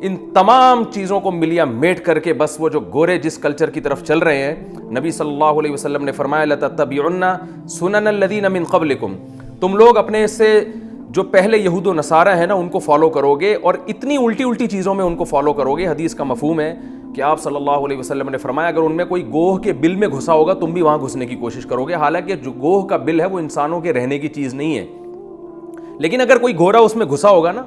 ان تمام چیزوں کو ملیا میٹ کر کے بس وہ جو گورے جس کلچر کی طرف چل رہے ہیں، نبی صلی اللہ علیہ وسلم نے فرمایا لَتَتَّبِعُنَّ سُنَنَ الَّذِينَ مِن قَبْلِكُمْ، تم لوگ اپنے سے جو پہلے یہود و نصارہ ہیں نا ان کو فالو کرو گے، اور اتنی الٹی الٹی چیزوں میں ان کو فالو کرو گے۔ حدیث کا مفہوم ہے کہ آپ صلی اللہ علیہ وسلم نے فرمایا اگر ان میں کوئی گوہ کے بل میں گھسا ہوگا تم بھی وہاں گھسنے کی کوشش کرو گے، حالانکہ جو گوہ کا بل ہے وہ انسانوں کے رہنے کی چیز نہیں ہے، لیکن اگر کوئی گورا اس میں گھسا ہوگا نا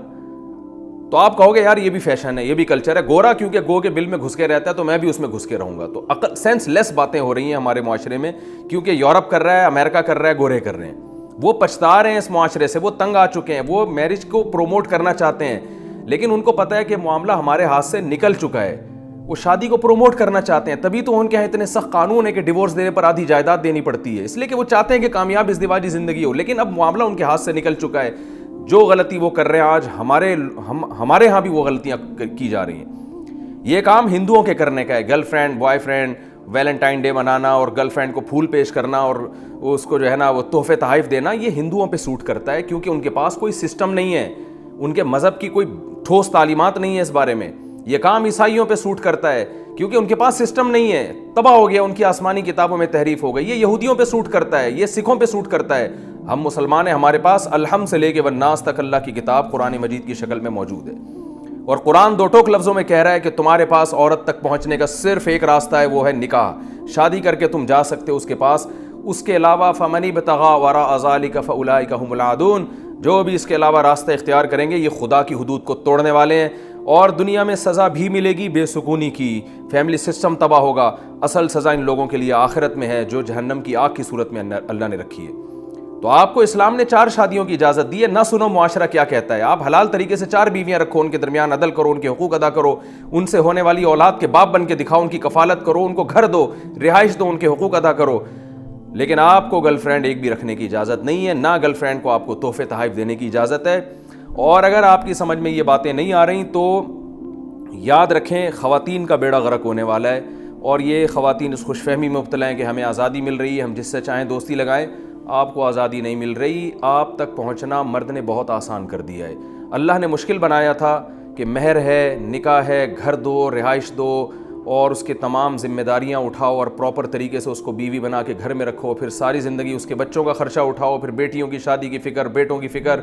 تو آپ کہو گے یار یہ بھی فیشن ہے، یہ بھی کلچر ہے، گورا کیونکہ گو کے بل میں گھس کے رہتا ہے تو میں بھی اس میں گھس کے رہوں گا۔ تو عقل سینس لیس باتیں ہو رہی ہیں ہمارے معاشرے میں، کیونکہ یورپ کر رہا ہے، امریکہ کر رہا ہے، گورے کر رہے ہیں، وہ پچھتا رہے ہیں اس معاشرے سے، وہ تنگ آ چکے ہیں، وہ میرج کو پروموٹ کرنا چاہتے ہیں، لیکن ان کو پتہ ہے کہ معاملہ ہمارے ہاتھ سے نکل چکا ہے، وہ شادی کو پروموٹ کرنا چاہتے ہیں، تبھی تو ان کے یہاں اتنے سخت قانون ہے کہ ڈیورس دینے پر آدھی جائیداد دینی پڑتی ہے، اس لیے کہ وہ چاہتے ہیں کہ کامیاب ازدواجی زندگی ہو، لیکن اب معاملہ ان کے ہاتھ سے نکل چکا ہے۔ جو غلطی وہ کر رہے ہیں آج ہمارے ہاں بھی وہ غلطیاں کی جا رہی ہیں۔ یہ کام ہندوؤں کے کرنے کا ہے، girl friend boy friend Valentine day منانا اور گرل فرینڈ کو پھول پیش کرنا اور اس کو جو ہے نا وہ تحفے تحائف دینا، یہ ہندوؤں پہ سوٹ کرتا ہے، کیونکہ ان کے پاس کوئی سسٹم نہیں ہے، ان کے مذہب کی کوئی ٹھوس تعلیمات نہیں ہے اس بارے میں۔ یہ کام عیسائیوں پہ سوٹ کرتا ہے کیونکہ ان کے پاس سسٹم نہیں ہے، تباہ ہو گیا، ان کی آسمانی کتابوں میں تحریف ہو گئی۔ یہ یہودیوں پہ سوٹ کرتا ہے، یہ سکھوں پہ سوٹ کرتا ہے۔ ہم مسلمان ہیں، ہمارے پاس الحمد سے لے کے والناس تک اللہ کی کتاب قرآن مجید کی شکل میں موجود ہے، اور قرآن دو ٹوک لفظوں میں کہہ رہا ہے کہ تمہارے پاس عورت تک پہنچنے کا صرف ایک راستہ ہے، وہ ہے نکاح، شادی کر کے تم جا سکتے ہو اس کے پاس، اس کے علاوہ فَمَنِ ابْتَغَىٰ وَرَاءَ ذَٰلِكَ فَأُولَٰئِكَ هُمُ الْعَادُونَ، جو بھی اس کے علاوہ راستہ اختیار کریں گے یہ خدا کی حدود کو توڑنے والے ہیں، اور دنیا میں سزا بھی ملے گی بے سکونی کی، فیملی سسٹم تباہ ہوگا۔ اصل سزا ان لوگوں کے لیے آخرت میں ہے جو جہنم کی آگ کی صورت میں اللہ نے رکھی ہے۔ تو آپ کو اسلام نے 4 شادیوں کی اجازت دی ہے، نہ سنو معاشرہ کیا کہتا ہے، آپ حلال طریقے سے 4 بیویاں رکھو، ان کے درمیان عدل کرو، ان کے حقوق ادا کرو، ان سے ہونے والی اولاد کے باپ بن کے دکھاؤ، ان کی کفالت کرو، ان کو گھر دو، رہائش دو، ان کے حقوق ادا کرو، لیکن آپ کو گرل فرینڈ ایک بھی رکھنے کی اجازت نہیں ہے، نہ گرل فرینڈ کو آپ کو تحفے تحائف دینے کی اجازت ہے۔ اور اگر آپ کی سمجھ میں یہ باتیں نہیں آ رہی تو یاد رکھیں خواتین کا بیڑا غرق ہونے والا ہے، اور یہ خواتین اس خوش فہمی میں مبتلا ہیں کہ ہمیں آزادی مل رہی ہے، ہم جس سے چاہیں دوستی لگائیں، آپ کو آزادی نہیں مل رہی۔ آپ تک پہنچنا مرد نے بہت آسان کر دیا ہے، اللہ نے مشکل بنایا تھا کہ مہر ہے، نکاح ہے، گھر دو، رہائش دو، اور اس کے تمام ذمہ داریاں اٹھاؤ اور پراپر طریقے سے اس کو بیوی بنا کے گھر میں رکھو، پھر ساری زندگی اس کے بچوں کا خرچہ اٹھاؤ، پھر بیٹیوں کی شادی کی فکر، بیٹوں کی فکر،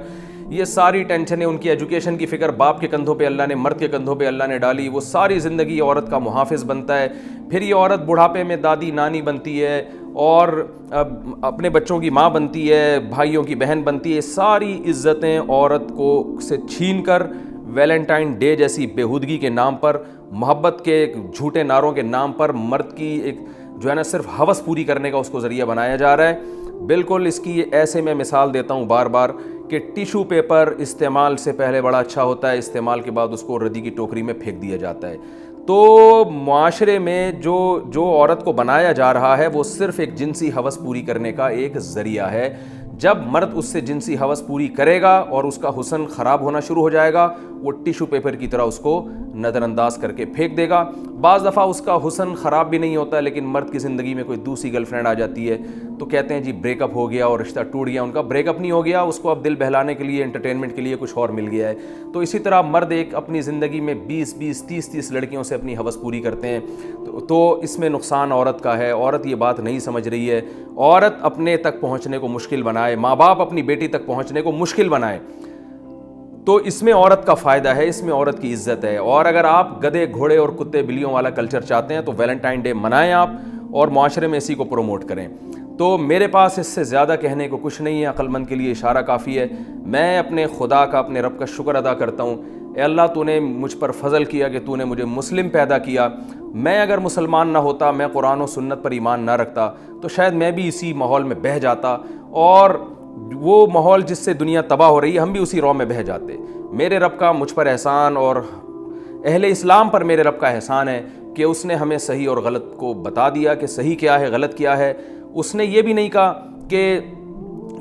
یہ ساری ٹینشنیں، ان کی ایجوکیشن کی فکر باپ کے کندھوں پہ اللہ نے، مرد کے کندھوں پہ اللہ نے ڈالی، وہ ساری زندگی عورت کا محافظ بنتا ہے، پھر یہ عورت بڑھاپے میں دادی نانی بنتی ہے اور اپنے بچوں کی ماں بنتی ہے، بھائیوں کی بہن بنتی ہے، ساری عزتیں عورت کو سے چھین کر ویلنٹائن ڈے جیسی بےہودگی کے نام پر، محبت کے جھوٹے نعروں کے نام پر مرد کی ایک جو ہے نا صرف ہوس پوری کرنے کا اس کو ذریعہ بنایا جا رہا ہے۔ بالکل اس کی ایسے میں مثال دیتا ہوں بار بار کہ ٹیشو پیپر استعمال سے پہلے بڑا اچھا ہوتا ہے، استعمال کے بعد اس کو ردی کی ٹوکری میں پھینک دیا جاتا ہے۔ تو معاشرے میں جو عورت کو بنایا جا رہا ہے وہ صرف ایک جنسی ہوس پوری کرنے کا ایک ذریعہ ہے۔ جب مرد اس سے جنسی ہوس پوری کرے گا اور اس کا حسن خراب ہونا شروع ہو جائے گا، وہ ٹیشو پیپر کی طرح اس کو نظر انداز کر کے پھینک دے گا۔ بعض دفعہ اس کا حسن خراب بھی نہیں ہوتا، لیکن مرد کی زندگی میں کوئی دوسری گرل فرینڈ آ جاتی ہے تو کہتے ہیں جی بریک اپ ہو گیا اور رشتہ ٹوٹ گیا۔ ان کا بریک اپ نہیں ہو گیا، اس کو اب دل بہلانے کے لیے، انٹرٹینمنٹ کے لیے کچھ اور مل گیا ہے۔ تو اسی طرح مرد ایک اپنی زندگی میں 20-30 لڑکیوں سے اپنی ہوس پوری کرتے ہیں، تو اس میں نقصان عورت کا ہے۔ عورت یہ بات نہیں سمجھ رہی ہے، عورت اپنے تک پہنچنے کو مشکل بنائے، ماں باپ اپنی بیٹی تک پہنچنے کو مشکل بنائے، تو اس میں عورت کا فائدہ ہے، اس میں عورت کی عزت ہے۔ اور اگر آپ گدھے گھوڑے اور کتے بلیوں والا کلچر چاہتے ہیں تو ویلنٹائن ڈے منائیں آپ، اور معاشرے میں اسی کو پروموٹ کریں۔ تو میرے پاس اس سے زیادہ کہنے کو کچھ نہیں ہے، عقل مند کے لیے اشارہ کافی ہے۔ میں اپنے خدا کا، اپنے رب کا شکر ادا کرتا ہوں، اے اللہ تو نے مجھ پر فضل کیا کہ تو نے مجھے مسلم پیدا کیا۔ میں اگر مسلمان نہ ہوتا، میں قرآن و سنت پر ایمان نہ رکھتا، تو شاید میں بھی اسی ماحول میں بہہ جاتا، اور وہ ماحول جس سے دنیا تباہ ہو رہی ہے ہم بھی اسی رو میں بہہ جاتے۔ میرے رب کا مجھ پر احسان، اور اہل اسلام پر میرے رب کا احسان ہے کہ اس نے ہمیں صحیح اور غلط کو بتا دیا کہ صحیح کیا ہے، غلط کیا ہے۔ اس نے یہ بھی نہیں کہا کہ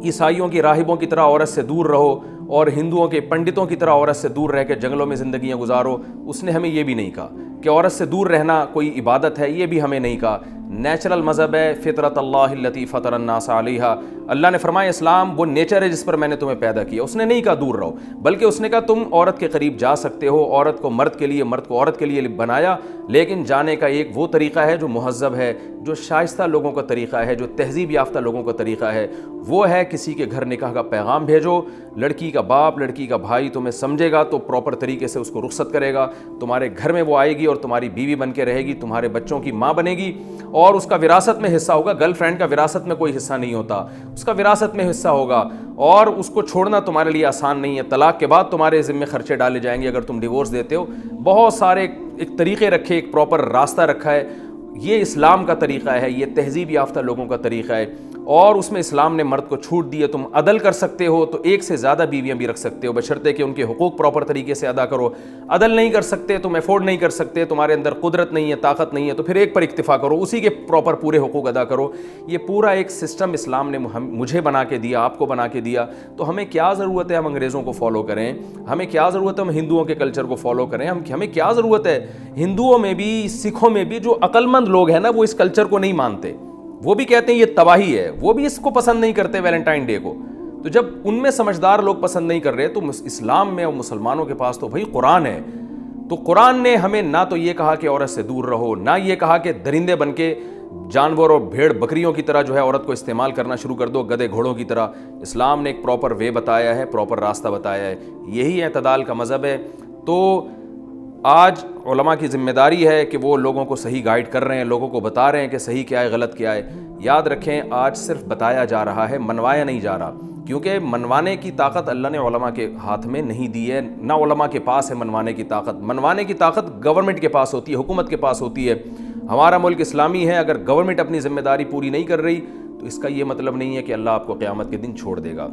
عیسائیوں کی راہبوں کی طرح عورت سے دور رہو اور ہندوؤں کے پنڈتوں کی طرح عورت سے دور رہ کے جنگلوں میں زندگیاں گزارو۔ اس نے ہمیں یہ بھی نہیں کہا کہ عورت سے دور رہنا کوئی عبادت ہے، یہ بھی ہمیں نہیں کہا۔ نیچرل مذہب ہے، فطرت اللہ التی فطر الناس علیہا، اللہ نے فرمایا اسلام وہ نیچر ہے جس پر میں نے تمہیں پیدا کیا. اس نے نہیں کہا دور رہو, بلکہ اس نے کہا تم عورت کے قریب جا سکتے ہو, عورت کو مرد کے لیے, مرد کو عورت کے لیے بنایا, لیکن جانے کا ایک وہ طریقہ ہے جو مہذب ہے, جو شائستہ لوگوں کا طریقہ ہے, جو تہذیب یافتہ لوگوں کا طریقہ ہے. وہ ہے کسی کے گھر نکاح کا پیغام بھیجو, لڑکی کا باپ, لڑکی کا بھائی تمہیں سمجھے گا تو پراپر طریقے سے اس کو رخصت کرے گا, تمہارے گھر میں وہ آئے گی اور تمہاری بیوی بن کے رہے گی, تمہارے بچوں کی ماں بنے گی, اور اس کا وراثت میں حصہ ہوگا. گرل فرینڈ کا وراثت میں کوئی حصہ نہیں ہوتا, اس کا وراثت میں حصہ ہوگا, اور اس کو چھوڑنا تمہارے لیے آسان نہیں ہے. طلاق کے بعد تمہارے ذمہ خرچے ڈالے جائیں گے اگر تم ڈیورس دیتے ہو. بہت سارے ایک طریقے رکھے, ایک پراپر راستہ رکھا ہے. یہ اسلام کا طریقہ ہے, یہ تہذیب یافتہ لوگوں کا طریقہ ہے, اور اس میں اسلام نے مرد کو چھوٹ دی ہے. تم عدل کر سکتے ہو تو ایک سے زیادہ بیویاں بھی رکھ سکتے ہو, بشرطے کہ ان کے حقوق پراپر طریقے سے ادا کرو. عدل نہیں کر سکتے, تم افورڈ نہیں کر سکتے, تمہارے اندر قدرت نہیں ہے, طاقت نہیں ہے, تو پھر ایک پر اکتفا کرو, اسی کے پراپر پورے حقوق ادا کرو. یہ پورا ایک سسٹم اسلام نے مجھے بنا کے دیا, آپ کو بنا کے دیا. تو ہمیں کیا ضرورت ہے ہم انگریزوں کو فالو کریں؟ ہمیں کیا ضرورت ہے ہم ہندوؤں کے کلچر کو فالو کریں؟ ہمیں کیا ضرورت ہے ہندوؤں میں بھی, سکھوں میں بھی جو عقل مند لوگ ہیں نا, وہ اس کلچر کو نہیں مانتے, وہ بھی کہتے ہیں یہ تباہی ہے, وہ بھی اس کو پسند نہیں کرتے ویلنٹائن ڈے کو. تو جب ان میں سمجھدار لوگ پسند نہیں کر رہے تو اسلام میں اور مسلمانوں کے پاس تو بھائی قرآن ہے. تو قرآن نے ہمیں نہ تو یہ کہا کہ عورت سے دور رہو, نہ یہ کہا کہ درندے بن کے جانور اور بھیڑ بکریوں کی طرح جو ہے عورت کو استعمال کرنا شروع کر دو, گدھے گھوڑوں کی طرح. اسلام نے ایک پراپر وے بتایا ہے, پراپر راستہ بتایا ہے. یہی اعتدال کا مذہب ہے. تو آج علماء کی ذمہ داری ہے کہ وہ لوگوں کو صحیح گائیڈ کر رہے ہیں, لوگوں کو بتا رہے ہیں کہ صحیح کیا ہے, غلط کیا ہے. یاد رکھیں آج صرف بتایا جا رہا ہے, منوایا نہیں جا رہا, کیونکہ منوانے کی طاقت اللہ نے علماء کے ہاتھ میں نہیں دی ہے, نہ علماء کے پاس ہے منوانے کی طاقت. منوانے کی طاقت گورنمنٹ کے پاس ہوتی ہے, حکومت کے پاس ہوتی ہے. ہمارا ملک اسلامی ہے, اگر گورنمنٹ اپنی ذمہ داری پوری نہیں کر رہی تو اس کا یہ مطلب نہیں ہے کہ اللہ آپ کو قیامت کے دن چھوڑ دے گا.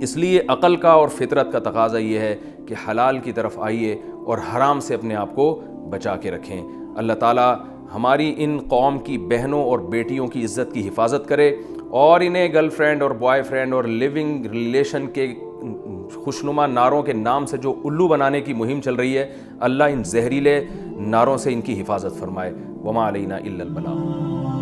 اس لیے عقل کا اور فطرت کا تقاضا یہ ہے کہ حلال کی طرف آئیے اور حرام سے اپنے آپ کو بچا کے رکھیں. اللہ تعالیٰ ہماری ان قوم کی بہنوں اور بیٹیوں کی عزت کی حفاظت کرے, اور انہیں گرل فرینڈ اور بوائے فرینڈ اور لیونگ ریلیشن کے خوشنما نعروں کے نام سے جو الو بنانے کی مہم چل رہی ہے, اللہ ان زہریلے نعروں سے ان کی حفاظت فرمائے. وما علینا الا البلاغ.